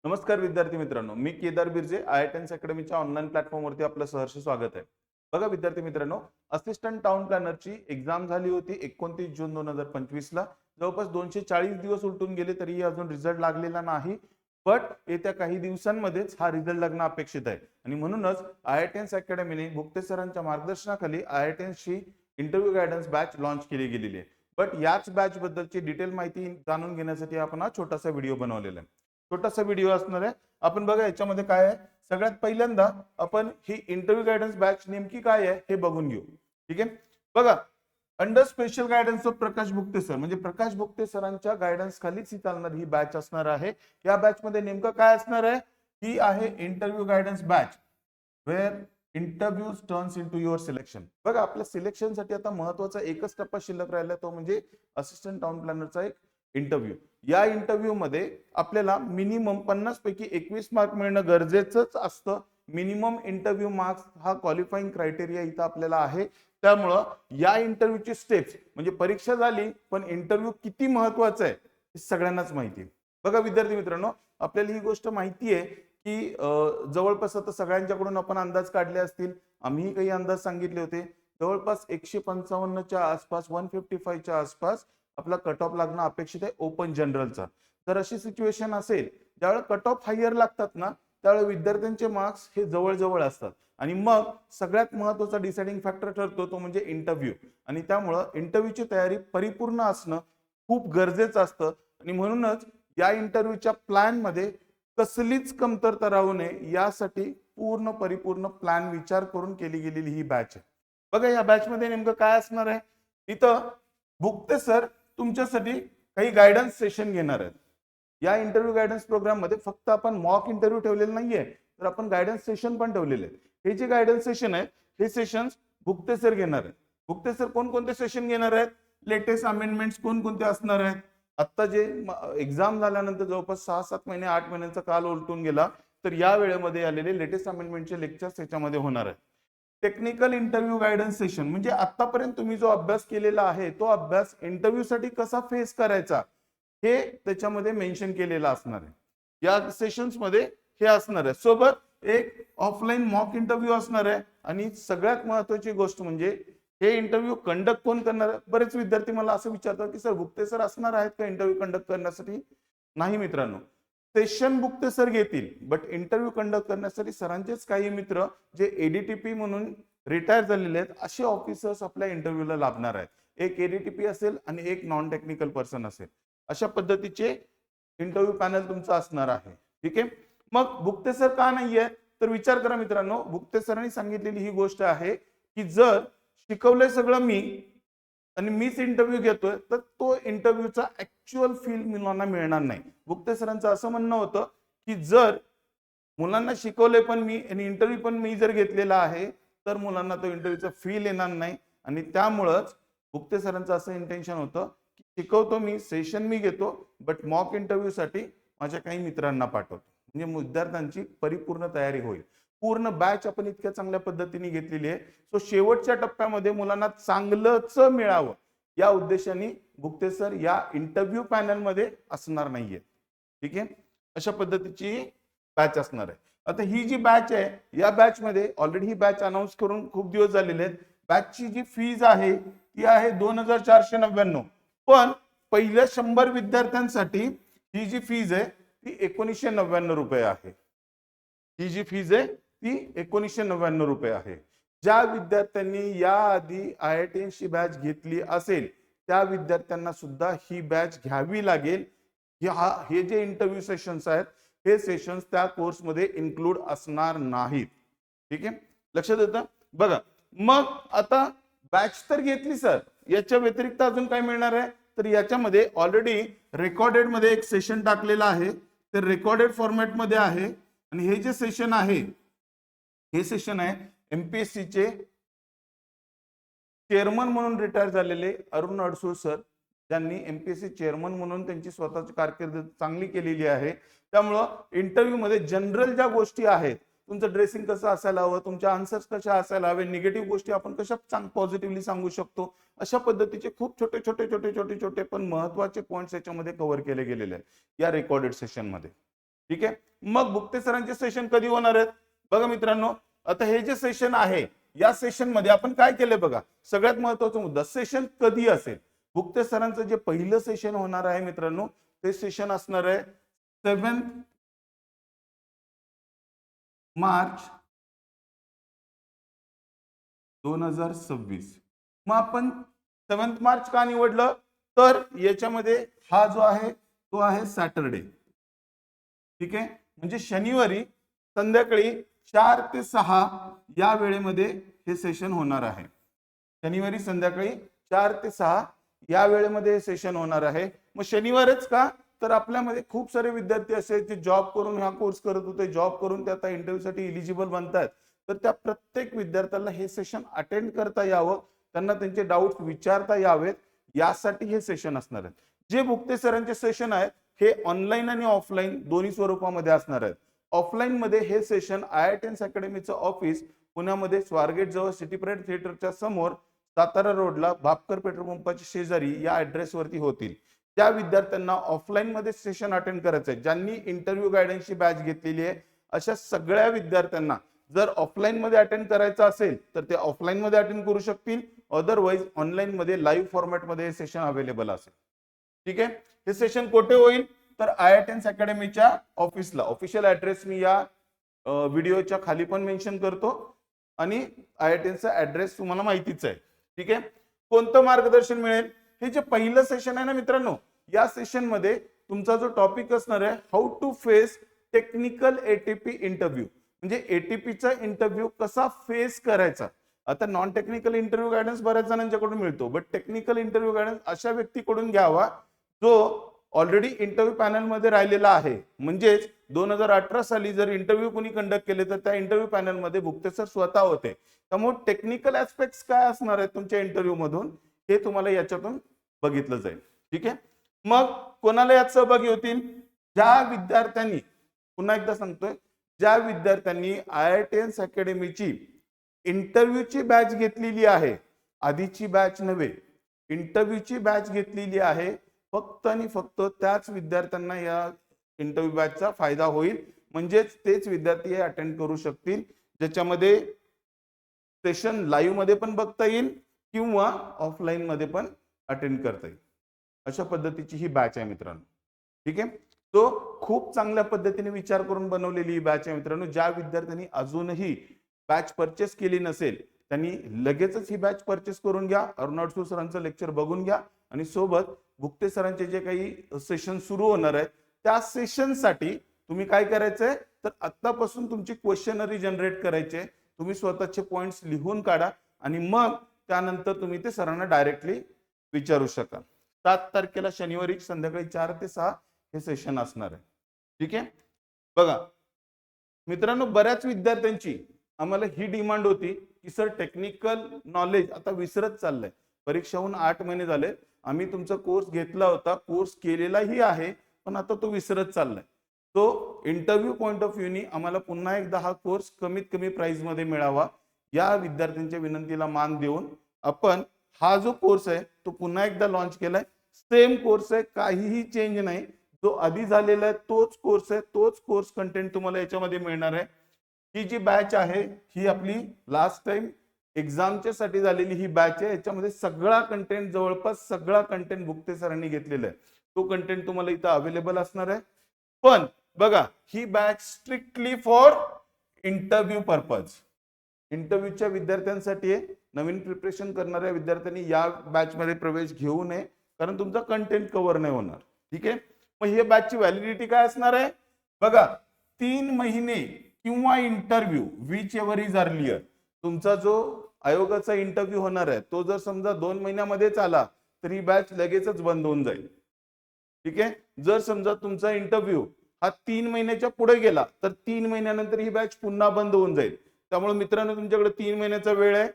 नमस्कार विद्यार्थी मित्रांनो, मी केदार बिर्जे IITians अकॅडमीच्या ऑनलाईन प्लॅटफॉर्मवरती आपलं सहर्ष स्वागत आहे. बघा विद्यार्थी मित्रांनो, असिस्टंट टाउन प्लॅनरची एक्झाम झाली होती 29 जून 2025 ला. जवळपास 240 दिवस उलटून गेले तरीही अजून रिझल्ट लागलेला नाही. बट येत्या काही दिवसांमध्येच हा रिझल्ट लागणं अपेक्षित आहे आणि म्हणूनच IITians अकॅडमीने गुप्ते सरांच्या मार्गदर्शनाखाली IITiansची इंटरव्ह्यू गायडन्स बॅच लॉन्च केली गेलेली आहे. बट याच बॅच बद्दलची डिटेल माहिती जाणून घेण्यासाठी आपण हा छोटासा व्हिडिओ बनवलेला आहे. छोटासा व्हिडिओ असणार आहे. आपण बघा याच्यामध्ये काय आहे. सगळ्यात पहिल्यांदा आपण ही इंटरव्ह्यू गायडन्स बॅच नेमकी काय आहे हे बघून घेऊ. ठीक आहे. बघा, under special guidance of Prakash Bhukte sir, म्हणजे प्रकाश भुक्ते सरांच्या गायडन्स खालीच ही चालणारी ही बॅच असणार आहे. या बॅच मध्ये नेमकं काय असणार आहे, ही आहे interview guidance batch where interviews turns into your selection. बघा, आपल्या सिलेक्शनसाठी आता महत्वाचा एकच टप्पा शिल्लक राहिला, तो म्हणजे असिस्टंट टाउन प्लॅनरचा एक इंटरव्ह्यू. या इंटरव्ह्यू मध्ये आपल्याला मिनिमम 50 पैकी 21 मार्क मिळणं गरजेचंच असतं. मिनिमम इंटरव्ह्यू मार्क्स हा क्वालिफाईंग क्रायटेरिया इथं आपल्याला आहे. त्यामुळं या इंटरव्ह्यूची स्टेप्स, म्हणजे परीक्षा झाली पण इंटरव्ह्यू किती महत्वाचा आहे हे सगळ्यांनाच माहिती आहे. बघा विद्यार्थी मित्रांनो, आपल्याला ही गोष्ट माहिती आहे की जवळपास आता सगळ्यांच्याकडून आपण अंदाज काढले असतील, आम्ही काही अंदाज सांगितले होते. जवळपास 155च्या आसपास, 155च्या आसपास आपला कट ऑफ लागणं अपेक्षित आहे ओपन जनरलचा. जर अशी सिच्युएशन असेल ज्यावेळेला कट ऑफ हायर लागतात ना, त्यावेळेला विद्यार्थ्यांचे मार्क्स हे जवळजवळ असतात आणि मग सगळ्यात महत्वाचा डिसाइडिंग फॅक्टर ठरतो तो म्हणजे इंटरव्ह्यू. आणि त्यामुळं इंटरव्ह्यूची तयारी परिपूर्ण असणं खूप गरजेचं असतं आणि म्हणूनच या इंटरव्ह्यूच्या प्लॅन मध्ये कसलीच कमतरता राहू नये यासाठी पूर्ण परिपूर्ण प्लॅन विचार करून केली गेलेली ही बॅच आहे. बघा, या बॅच मध्ये नेमकं काय असणार आहे. इथं भुक्ते सर तुमच्यासाठी काही गायडन्स सेशन घेणार आहेत. या इंटरव्ह्यू गायडन्स प्रोग्राम मध्ये फक्त आपण मॉक इंटरव्ह्यू ठेवलेले नाहीये, तर आपण गायडन्स सेशन पण ठेवलेले आहेत. हे जे गायडन्स सेशन आहेत हे सेशन्स भुक्ते सर घेणार आहेत. भुक्ते सर कोणकोणते सेशन घेणार आहेत, लेटेस्ट अमेंडमेंट्स कोणकोणते असणार आहेत, आता जे एक्झाम झाल्यानंतर जवळपास 6-7 महिने 8 महिन्यांचा काल उलटून गेला, तर या वेळेमध्ये आलेले लेटेस्ट अमेंडमेंटचे लेक्चर्स त्याच्यामध्ये होणार आहेत. टेक्निकल इंटरव्ह्यू गायडन्स सेशन, म्हणजे आतापर्यंत तुम्ही जो अभ्यास केलेला आहे तो अभ्यास इंटरव्ह्यू साठी कसा फेस करायचा हे त्याच्यामध्ये मेन्शन केलेलं असणार आहे. या सेशन्स मध्ये हे असणार आहे. सोबत एक ऑफलाईन मॉक इंटरव्ह्यू असणार आहे आणि सगळ्यात महत्वाची गोष्ट म्हणजे हे इंटरव्ह्यू कंडक्ट कोण करणार आहे. बरेच विद्यार्थी मला असं विचारतात की सर भुक्ते सर असणार आहेत का इंटरव्ह्यू कंडक्ट करण्यासाठी. नाही मित्रांनो, सेशन भुक्ते सर घेतील, बट इंटरव्ह्यू कंडक्ट करण्यासाठी सरांचेच काही मित्र जे एडीटीपी म्हणून रिटायर झालेले आहेत असे ऑफिसर्स आपल्या इंटरव्ह्यूला लाभणार आहेत. एक एडीटीपी असेल आणि एक नॉन टेक्निकल पर्सन असेल, अशा पद्धतीचे इंटरव्ह्यू पॅनल तुमचा असणार आहे. ठीक आहे. मग भुक्ते सर का नाहीये, तर विचार करा मित्रांनो, भुक्ते सरांनी सांगितलेली ही गोष्ट आहे की जर शिकवलंय सगळं मी आणि मीच इंटरव्ह्यू घेतोय तर तो इंटरव्ह्यूचा ऍक्च्युअल फील मुलांना मिळणार नाही. भुक्ते सरांचं असं म्हणणं होतं की जर मुलांना शिकवलंय पण मी आणि इंटरव्ह्यू पण मी जर घेतलेला आहे तर मुलांना तो इंटरव्ह्यूचा फील येणार नाही. आणि त्यामुळंच भुक्ते सरांचं असं इंटेन्शन होतं की शिकवतो मी, सेशन मी घेतो, बट मॉक इंटरव्ह्यू साठी माझ्या काही मित्रांना पाठवतो, म्हणजे विद्यार्थ्यांची परिपूर्ण तयारी होईल. पूर्ण बॅच आपण इतक्या चांगल्या पद्धतीने घेतलेली आहे. सो शेवटच्या टप्प्यामध्ये मुलांना चांगलंच मिळावं या उद्देशाने भुक्ते सर या इंटरव्ह्यू पॅनल मध्ये असणार नाहीये. ठीक आहे. अशा पद्धतीची बॅच असणार आहे. आता ही जी बॅच आहे या बॅच मध्ये ऑलरेडी ही बॅच अनाऊन्स करून खूप दिवस झालेले आहेत. बॅचची जी फीज आहे ती आहे 2499. पण पहिल्या 100 विद्यार्थ्यांसाठी ही जी फीज आहे ती 1999 रुपये आहे. ही जी फीज आहे ती 1999 रुपये आहे. ज्या विद्यार्थ्यांनी याआधी IITians बॅच घेतली असेल त्या विद्यार्थ्यांना सुद्धा ही बॅच घ्यावी लागेल. हे जे इंटरव्ह्यू सेशन्स आहेत हे सेशन्स त्या कोर्समध्ये इन्क्लूड असणार नाहीत. ठीक आहे, लक्षात येतं. बघा, मग आता बॅच तर घेतली सर, याच्या व्यतिरिक्त अजून काय मिळणार आहे, तर याच्यामध्ये ऑलरेडी रेकॉर्डेड मध्ये एक सेशन टाकलेलं आहे, ते रेकॉर्डेड फॉर्मॅट मध्ये आहे. आणि हे जे सेशन आहे हे सेशन आहे MPSC चे चेअरमन म्हणून रिटायर झालेले अरुण अडसूळ सर, ज्यांनी MPSC चेअरमन म्हणून त्यांची स्वतःची कारकीर्द चांगली केलेली आहे. त्यामुळं इंटरव्ह्यू मध्ये जनरल ज्या गोष्टी आहेत, तुमचं ड्रेसिंग कसं असायला हवं, तुमच्या आन्सर्स कशा असायला हवे, निगेटिव्ह गोष्टी आपण कशा पॉझिटिव्हली सांगू शकतो, अशा पद्धतीचे खूप छोटे छोटे छोटे छोटे छोटे पण महत्वाचे पॉइंट्स याच्यामध्ये कव्हर केले गेलेले आहेत या रेकॉर्डेड सेशन मध्ये. ठीक आहे. मग भुक्ते सरांचे सेशन कधी होणार आहेत बघा मित्रांनो. आता हे जे सेशन आहे या सेशन मध्ये आपण काय केलंय बघा, सगळ्यात महत्वाचा मुद्दा सेशन कधी असेल. भुक्ते सरांचं जे पहिलं सेशन होणार आहे मित्रांनो ते सेशन असणार आहे 7 मार्च 2026. मग आपण 7 मार्च का निवडलं तर याच्यामध्ये हा जो आहे तो आहे सॅटरडे. ठीक आहे, म्हणजे शनिवारी संध्याकाळी 4 ते 6 या वेळेमध्ये हे सेशन होणार आहे. शनिवारी संध्याकाळी 4 ते 6 या वेळेमध्ये हे सेशन होणार आहे. मग शनिवारच का तर आपल्यामध्ये खूप सारे विद्यार्थी असे जे जॉब करून हा कोर्स करत होते, जॉब करून ते आता इंटरव्ह्यूसाठी इलिजिबल बनतात. तर त्या प्रत्येक विद्यार्थ्याला हे सेशन अटेंड करता यावं, त्यांना त्यांचे डाऊट्स विचारता यावेत यासाठी हे सेशन असणार आहे. जे भुक्ते सरांचे सेशन आहेत हे ऑनलाईन आणि ऑफलाईन दोन्ही स्वरूपामध्ये असणार आहेत. ऑफलाईन मध्ये हे सेशन IITians अकॅडमीचं ऑफिस पुण्यामध्ये स्वारगेट जवळ सिटी परेड थिएटरच्या समोर सातारा रोडला भापकर पेट्रोल पंपाच्या शेजारी या ऍड्रेसवरती होतील. त्या विद्यार्थ्यांना ऑफलाईन मध्ये सेशन अटेंड करायचं आहे, ज्यांनी इंटरव्ह्यू गायडन्सची बॅच घेतलेली आहे अशा सगळ्या विद्यार्थ्यांना जर ऑफलाईन मध्ये अटेंड करायचं असेल तर ते ऑफलाईन मध्ये अटेंड करू शकतील. अदरवाईज ऑनलाईन मध्ये लाईव्ह फॉर्मॅट मध्ये हे सेशन अवेलेबल असेल. ठीक आहे, हे सेशन कुठे होईल तर IITians अकॅडमीच्या ऑफिसला. ऑफिशियल ऍड्रेस मी या व्हिडिओच्या खाली पण मेन्शन करतो आणि IITians ऍड्रेस तुम्हाला माहितीच आहे. ठीक आहे, कोणतं मार्गदर्शन मिळेल. हे जे पहिलं सेशन आहे ना मित्रांनो, या सेशन मध्ये तुमचा जो टॉपिक असणार आहे how to face technical ATP interview, म्हणजे ATPचा इंटरव्ह्यू कसा फेस करायचा. आता नॉन टेक्निकल इंटरव्ह्यू गायडन्स बऱ्याच जणांच्याकडून मिळतो, बट टेक्निकल इंटरव्ह्यू गायडन्स अशा व्यक्तीकडून घ्यावा जो ऑलरेडी इंटरव्ह्यू पॅनल मध्ये राहिलेला आहे. म्हणजेच 2018 साली जर इंटरव्ह्यू कोणी कंडक्ट केले तर त्या इंटरव्ह्यू पॅनल मध्ये भुक्ते सर स्वतः होते. त्यामुळे टेक्निकल ऍस्पेक्ट्स काय असणार आहेत तुमच्या इंटरव्ह्यू मधून हे तुम्हाला याच्यातून बघितलं जाईल. ठीक आहे, मग कोणाला यात सहभागी होतील. ज्या विद्यार्थ्यांनी, पुन्हा एकदा सांगतोय, ज्या विद्यार्थ्यांनी IITians अकॅडमीची इंटरव्ह्यूची बॅच घेतलेली आहे, आधीची बॅच नव्हे, इंटरव्ह्यूची बॅच घेतलेली आहे, फक्त आणि फक्त त्याच विद्यार्थ्यांना या इंटरव्ह्यू बॅचचा फायदा होईल. म्हणजेच तेच विद्यार्थी हे अटेंड करू शकतील, ज्याच्यामध्ये सेशन लाईव्ह मध्ये पण बघता येईल किंवा ऑफलाईन मध्ये पण अटेंड करता येईल. अशा पद्धतीची ही बॅच आहे मित्रांनो. ठीक आहे, तो खूप चांगल्या पद्धतीने विचार करून बनवलेली ही बॅच आहे मित्रांनो. ज्या विद्यार्थ्यांनी अजूनही बॅच परचेस केली नसेल त्यांनी लगेचच ही बॅच परचेस करून घ्या. अरुणाचल सरांचं लेक्चर बघून घ्या आणि सोबत भुक्ते सरांचे जे काही सेशन सुरू होणार आहेत त्या सेशनसाठी तुम्ही काय करायचंय तर आतापासून तुमची क्वेश्चनरी जनरेट करायचे. तुम्ही स्वतःचे पॉइंट्स लिहून काढा आणि मग त्यानंतर तुम्ही ते सरांना डायरेक्टली विचारू शकाल. 7 तारखेला शनिवारी संध्याकाळी 4 ते 6 हे सेशन असणार आहे. ठीक आहे, बघा मित्रांनो, बऱ्याच विद्यार्थ्यांची आम्हाला ही डिमांड होती की सर टेक्निकल नॉलेज आता विसरत चाललंय. परीक्षा होऊन 8 महिने झाले, आम्ही तुमचा कोर्स घेतला होता, कोर्स केलेलाही आहे, पण आता तो विसरत चाललाय. तो इंटरव्ह्यू पॉइंट ऑफ व्ह्यूनी आम्हाला पुन्हा एकदा हा कोर्स कमीत कमी प्राइस मध्ये मिळावा या विद्यार्थ्यांच्या विनंतीला मान देऊन आपण हा जो कोर्स आहे तो पुन्हा एकदा लॉन्च केलाय. सेम कोर्स आहे, काहीही चेंज नाही. जो आधी झालेला आहे तोच कोर्स आहे, तोच कोर्स कंटेंट तुम्हाला याच्यामध्ये मिळणार आहे. ही जी बॅच आहे ही आपली लास्ट टाइम एक्झामच्या साठी झालेली ही बॅच आहे. याच्यामध्ये सगळा कंटेंट, जवळपास सगळा कंटेंट भुक्ते सरांनी घेतलेला आहे. तो कंटेंट तुम्हाला इथं अवेलेबल असणार आहे. पण बघा, ही batch strictly for interview purpose, इंटरव्ह्यूच्या विद्यार्थ्यांसाठी आहे. नवीन प्रिपरेशन करणाऱ्या विद्यार्थ्यांनी या बॅच मध्ये प्रवेश घेऊ नये, कारण तुमचा कंटेंट कव्हर नाही होणार. ठीक आहे, मग ही बॅचची व्हॅलिडिटी काय असणार आहे बघा, 3 महिने किंवा interview which ever is earlier. तुमचा जो आयोगाचा इंटरव्ह्यू होणार आहे तो जर समजा 2 महिन्यामध्येच आला तर ही बॅच लगेचच बंद होऊन जाईल. ठीक आहे, जर समजा तुमचा इंटरव्ह्यू हा 3 महिन्याच्या पुढे गेला तर 3 महिन्यानंतर ही बॅच पुन्हा बंद होऊन जाईल. त्यामुळे मित्रांनो, तुमच्याकडे 3 महिन्याचा वेळ आहे,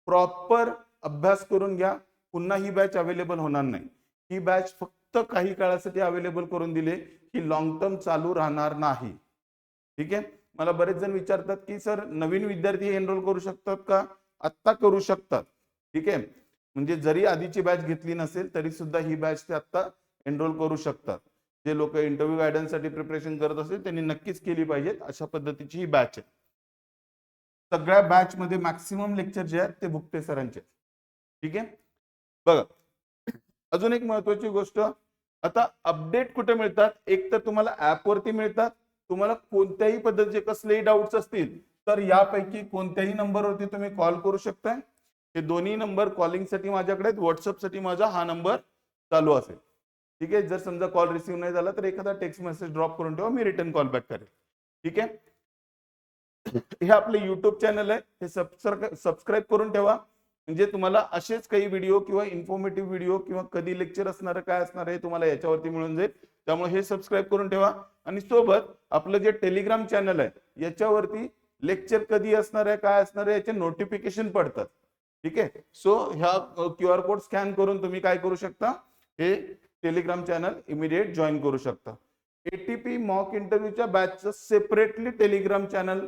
प्रॉपर अभ्यास करून घ्या. पुन्हा ही बॅच अवेलेबल होणार नाही. ही बॅच फक्त काही काळासाठी अवेलेबल करून दिले, ही लॉंग टर्म चालू राहणार नाही. ठीक आहे, मला बरेच जण विचारतात की सर नवीन विद्यार्थी एनरोल करू शकतात का. आत्ता करू शकतात. ठीक आहे, म्हणजे जरी आधीची बॅच घेतली नसेल तरी सुद्धा ही बॅच ते आत्ता एनरोल करू शकतात. जे लोक इंटरव्ह्यू गायडन्ससाठी प्रिपरेशन करत असतील त्यांनी नक्कीच केली पाहिजेत. अशा पद्धतीची ही बॅच आहे. सगळ्या बॅच मध्ये मॅक्सिमम लेक्चर जे आहेत ते भुक्ते सरांचे. ठीक आहे. बघा अजून एक महत्वाची गोष्ट, आता अपडेट कुठे मिळतात, एक तर तुम्हाला ऍप वरती मिळतात. तुम्हाला कोणत्याही पद्धतीचे कसलेही डाऊट्स असतील तर यापैकी कोणत्याही नंबरवरती तुम्ही कॉल करू शकता. हे दोन्ही नंबर कॉलिंगसाठी माझ्याकडे आहेत, व्हॉट्सअपसाठी माझा हा नंबर चालू असेल. ठीक आहे. जर समजा कॉल रिसिव्ह नाही झाला तर एखादा टेक्स्ट मेसेज ड्रॉप करून ठेवा, मी रिटर्न कॉल बॅक करेल. ठीक आहे. हे आपले युट्यूब चॅनल आहे, हे सबस्क्राईब करून ठेवा. म्हणजे तुम्हाला असेच काही व्हिडिओ किंवा इन्फॉर्मेटिव्ह व्हिडिओ किंवा कधी लेक्चर असणार काय असणार आहे तुम्हाला याच्यावरती मिळून जाईल. त्यामुळे हे सबस्क्राईब करून ठेवा. आणि सोबत आपलं जे टेलिग्राम चॅनल आहे याच्यावरती लेक्चर कधी असणार आहे काय असणार आहे याचे नोटिफिकेशन पडतात. ठीक आहे. सो ह्या QR कोड स्कॅन करून तुम्ही काय करू शकता, हे टेलिग्राम चॅनल इमिडिएट जॉईन करू शकता. ATP मॉक इंटरव्ह्यूच्या बॅचचं सेपरेटली टेलिग्राम चॅनल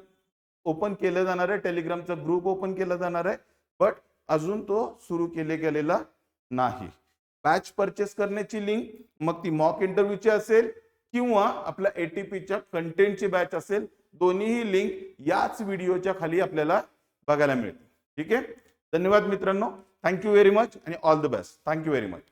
ओपन केलं जाणार आहे, टेलिग्रामचा ग्रुप ओपन केला जाणार आहे, बट अजून तो सुरू गेलेला नाही. बॅच परचेस करण्याची लिंक मग ती मॉक इंटरव्ह्यूची असेल किंवा आपल्या ATPच्या कंटेंटची बॅच असेल, दोन्हीही लिंक याच व्हिडिओच्या खाली आपल्याला बघायला मिळते. ठीक आहे. धन्यवाद मित्रांनो. थँक्यू व्हेरी मच आणि all the best. Thank you very much.